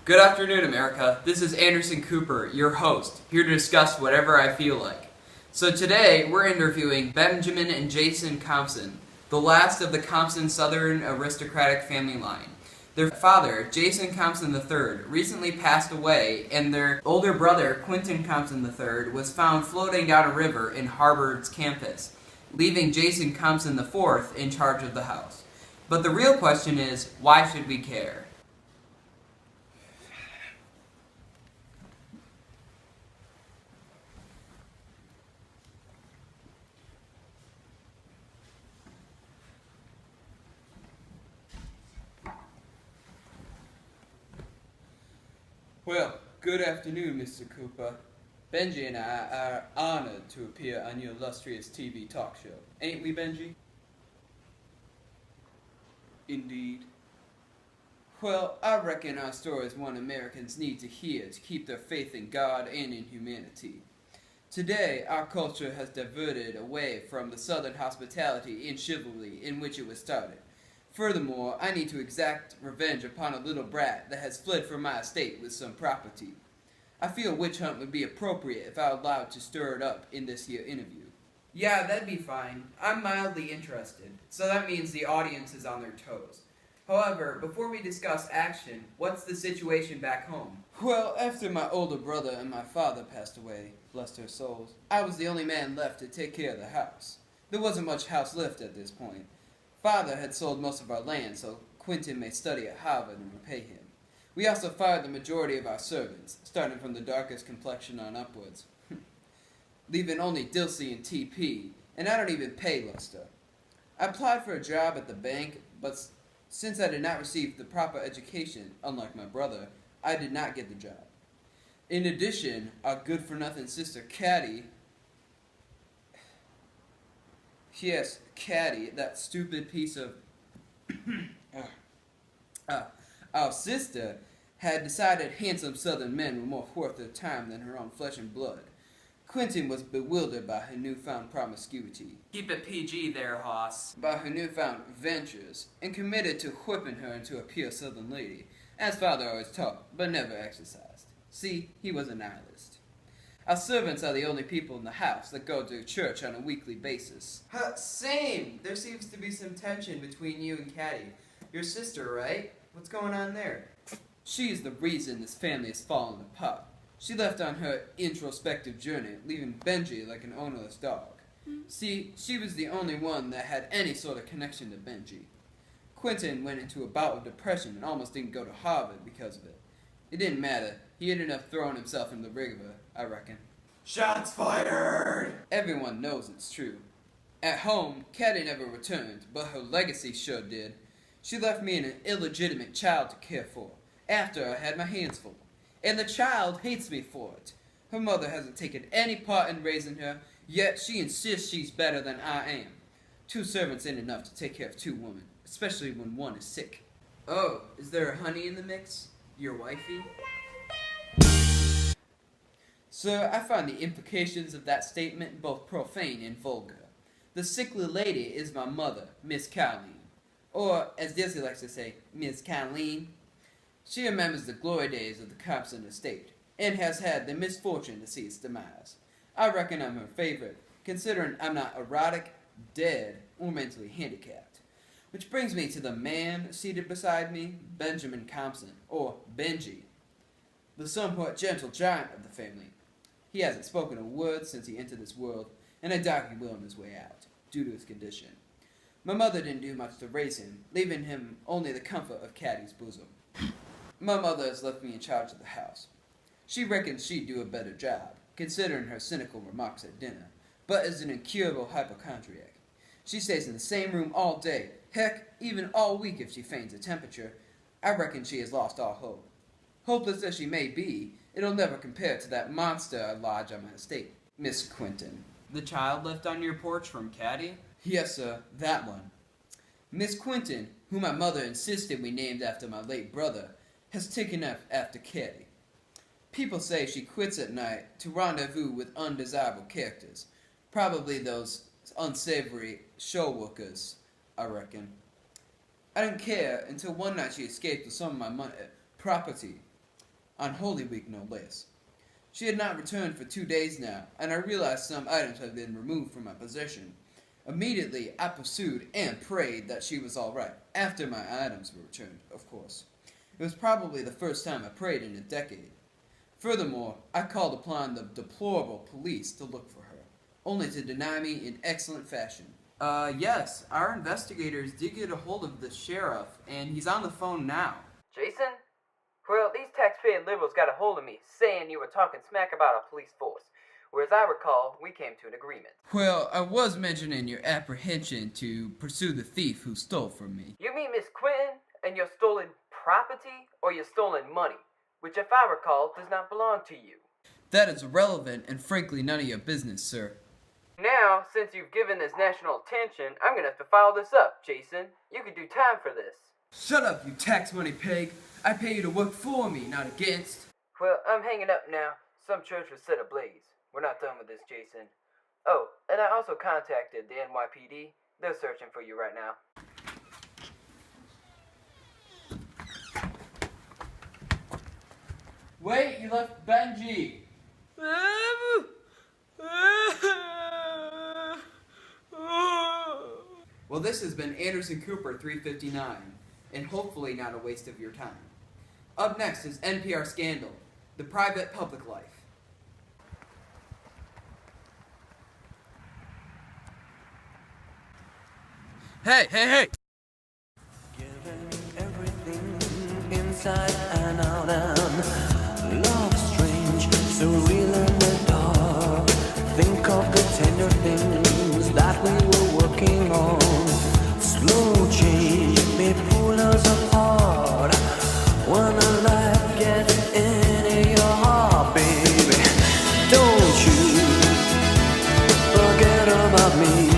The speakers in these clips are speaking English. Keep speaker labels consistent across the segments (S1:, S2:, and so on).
S1: Good afternoon, America. This is Anderson Cooper, your host, here to discuss whatever I feel like. So today, we're interviewing Benjamin and Jason Compson, the last of the Compson Southern aristocratic family line. Their father, Jason Compson III, recently passed away, and their older brother, Quentin Compson III, was found floating down a river in Harvard's campus, leaving Jason Compson IV in charge of the house. But the real question is, why should we care? Well, good afternoon, Mr. Cooper. Benji and I are honored to appear on your illustrious TV talk show. Ain't we, Benji? Indeed. Well, I reckon our story is one Americans need to hear to keep their faith in God and in humanity. Today, our culture has diverted away from the Southern hospitality and chivalry in which it was started. Furthermore, I need to exact revenge upon a little brat that has fled from my estate with some property. I feel a witch hunt would be appropriate if I were allowed to stir it up in this here interview. Yeah, that'd be fine. I'm mildly interested, so that means the audience is on their toes. However, before we discuss action, what's the situation back home? Well, after my older brother and my father passed away, bless their souls, I was the only man left to take care of the house. There wasn't much house left at this point. Father had sold most of our land, so Quentin may study at Harvard and repay him. We also fired the majority of our servants, starting from the darkest complexion on upwards, leaving only Dilsey and TP, and I don't even pay Luster. I applied for a job at the bank, but since I did not receive the proper education, unlike my brother, I did not get the job. In addition, our good-for-nothing sister Caddy, yes, Caddy, that stupid piece of... our sister had decided handsome southern men were more worth their time than her own flesh and blood. Quentin was bewildered by her newfound promiscuity. Keep it PG there, Hoss. By her newfound ventures, and committed to whipping her into a pure southern lady, as father always taught, but never exercised. See, he was a nihilist. Our servants are the only people in the house that go to church on a weekly basis. Same! There seems to be some tension between you and Caddy. Your sister, right? What's going on there? She is the reason this family has fallen apart. She left on her introspective journey, leaving Benji like an ownerless dog. See, she was the only one that had any sort of connection to Benji. Quentin went into a bout of depression and almost didn't go to Harvard because of it. It didn't matter. He ended up throwing himself in the river, I reckon. Shots fired! Everyone knows it's true. At home, Caddy never returned, but her legacy sure did. She left me an illegitimate child to care for, after I had my hands full. And the child hates me for it. Her mother hasn't taken any part in raising her, yet she insists she's better than I am. 2 servants ain't enough to take care of 2 women, especially when one is sick. Oh, is there a honey in the mix? Your wifey? Sir, I find the implications of that statement both profane and vulgar. The sickly lady is my mother, Miss Colleen. Or, as Dilsey likes to say, Miss Colleen. She remembers the glory days of the Compson estate, and has had the misfortune to see its demise. I reckon I'm her favorite, considering I'm not erotic, dead, or mentally handicapped. Which brings me to the man seated beside me, Benjamin Compson, or Benji, the somewhat gentle giant of the family. He hasn't spoken a word since he entered this world, and I doubt he will on his way out, due to his condition. My mother didn't do much to raise him, leaving him only the comfort of Caddy's bosom. My mother has left me in charge of the house. She reckons she'd do a better job, considering her cynical remarks at dinner, but is an incurable hypochondriac. She stays in the same room all day, heck, even all week if she feigns a temperature. I reckon she has lost all hope. Hopeless as she may be, it'll never compare to that monster I lodge on my estate, Miss Quentin. The child left on your porch from Caddy? Yes, sir, that one. Miss Quentin, who my mother insisted we named after my late brother, has taken up after Caddy. People say she quits at night to rendezvous with undesirable characters, probably those unsavory show workers, I reckon. I didn't care until one night she escaped with some of my property. on Holy Week no less. She had not returned for 2 days now, and I realized some items had been removed from my possession. Immediately, I pursued and prayed that she was all right, after my items were returned, of course. It was probably the first time I prayed in a decade. Furthermore, I called upon the deplorable police to look for her, only to deny me in excellent fashion. Yes, our investigators did get a hold of the sheriff, and he's on the phone now. Jason? Well, these taxpaying liberals got a hold of me, saying you were talking smack about our police force. Whereas I recall, we came to an agreement. Well, I was mentioning your apprehension to pursue the thief who stole from me. You mean Miss Quinton and your stolen property, or your stolen money, which, if I recall, does not belong to you? That is irrelevant and frankly none of your business, sir. Now, since you've given this national attention, I'm gonna have to follow this up, Jason. You could do time for this. Shut up, you tax money pig. I pay you to work for me, not against. Well, I'm hanging up now. Some church was set ablaze. We're not done with this, Jason. Oh, and I also contacted the NYPD. They're searching for you right now. Wait, you left Benji. Well, this has been Anderson Cooper 359, and hopefully not a waste of your time. Up next is NPR Scandal, The Private Public Life. Hey, hey, hey!
S2: Given everything inside and out, and love strange, so real in the dark. Think of the tender things that we were working on. Slow change may pull us apart. When a life gets into your heart, baby, don't you forget about me.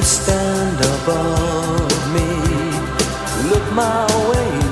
S2: Stand above me, look my way.